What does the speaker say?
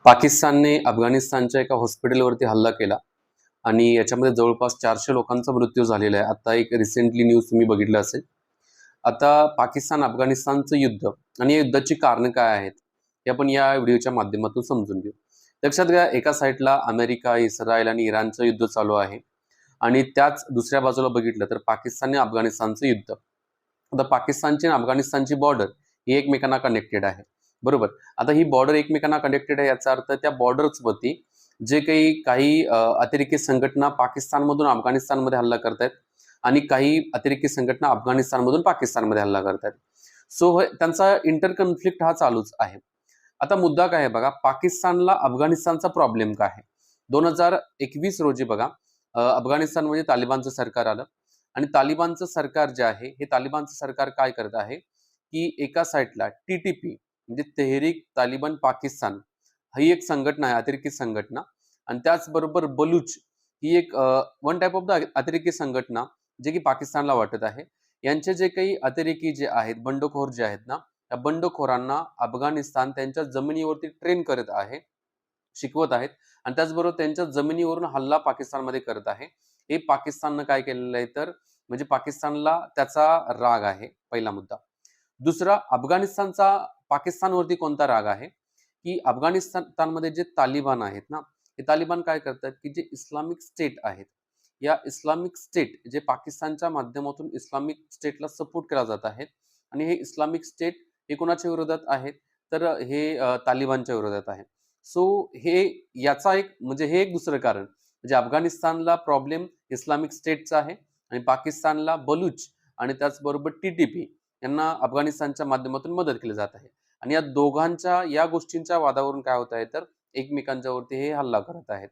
पाकिस्तानने अफगाणिस्तानच्या एका हॉस्पिटलवरती हल्ला केला आणि याच्यामध्ये जवळपास 400 लोकांचा मृत्यू झालेला आहे. आता एक रिसेंटली न्यूज तुम्ही बघितलं असेल. आता पाकिस्तान अफगाणिस्तानचं युद्ध आणि या युद्धाची कारणं काय आहेत हे आपण या व्हिडिओच्या माध्यमातून समजून घेऊ. लक्षात घ्या, एका साईडला अमेरिका, इस्रायल आणि इराणचं युद्ध चालू आहे आणि त्याच दुसऱ्या बाजूला बघितलं तर पाकिस्तान आणि अफगाणिस्तानचं युद्ध. आता पाकिस्तानची आणि अफगाणिस्तानची बॉर्डर ही एकमेकांना कनेक्टेड आहे, बरोबर. आता ही बॉर्डर एकमेकांना कनेक्टेड आहे याचा अर्थ त्या बॉर्डर्सवरती जे काही अतिरेकी संघटना पाकिस्तानमधून अफगाणिस्तानमध्ये हल्ला करतायत आणि काही अतिरेकी संघटना अफगाणिस्तानमधून पाकिस्तानमध्ये हल्ला करतायत. सो त्यांचा इंटर कन्फ्लिक्ट हा चालूच आहे. आता मुद्दा काय आहे बघा, पाकिस्तानला अफगाणिस्तानचा प्रॉब्लेम काय आहे. 2021 रोजी बघा, अफगाणिस्तानमध्ये तालिबानचं सरकार आलं आणि तालिबानचं सरकार जे आहे, हे तालिबानचं सरकार काय करत आहे की एका साईडला TTP म्हणजे तेहरीक तालिबान पाकिस्तान ही एक संघटना आहे, अतिरेकी संघटना, आणि त्याचबरोबर बलूच ही एक वन टाइप ऑफ द अतिरेकी संघटना जे की पाकिस्तानला वाटत आहे. यांचे जे काही अतिरेकी जे आहेत, बंडखोर जे आहेत ना, त्या बंडखोरांना अफगाणिस्तान त्यांच्या जमिनीवरती ट्रेन करत आहे, शिकवत आहेत आणि त्याचबरोबर त्यांच्या जमिनीवरून हल्ला पाकिस्तानमध्ये करत आहे. हे पाकिस्ताननं काय केलेलं आहे, तर म्हणजे पाकिस्तानला त्याचा राग आहे, पहिला मुद्दा. दुसरा, अफगाणिस्तानचा पाकिस्तानवरती कोणता राग आहे की अफगाणिस्तानमध्ये जे तालिबान आहेत ना, हे तालिबान काय करतात की जे इस्लामिक स्टेट आहेत, या इस्लामिक स्टेट जे पाकिस्तानच्या माध्यमातून इस्लामिक स्टेटला सपोर्ट केला जात आहे आणि हे इस्लामिक स्टेट हे कोणाच्या विरोधात आहेत, तर हे तालिबानच्या विरोधात आहे. सो हे याचा एक म्हणजे हे एक दुसरं कारण म्हणजे अफगाणिस्तानला प्रॉब्लेम इस्लामिक स्टेटचा आहे आणि पाकिस्तानला बलूच आणि त्याचबरोबर TTP यांना अफगाणिस्तानच्या माध्यमातून मदत केली जात आहे. आणि या दोघांच्या या गोष्टींच्या वादावरून काय होत आहे, तर एकमेकांच्यावरती हे हल्ला करत आहेत.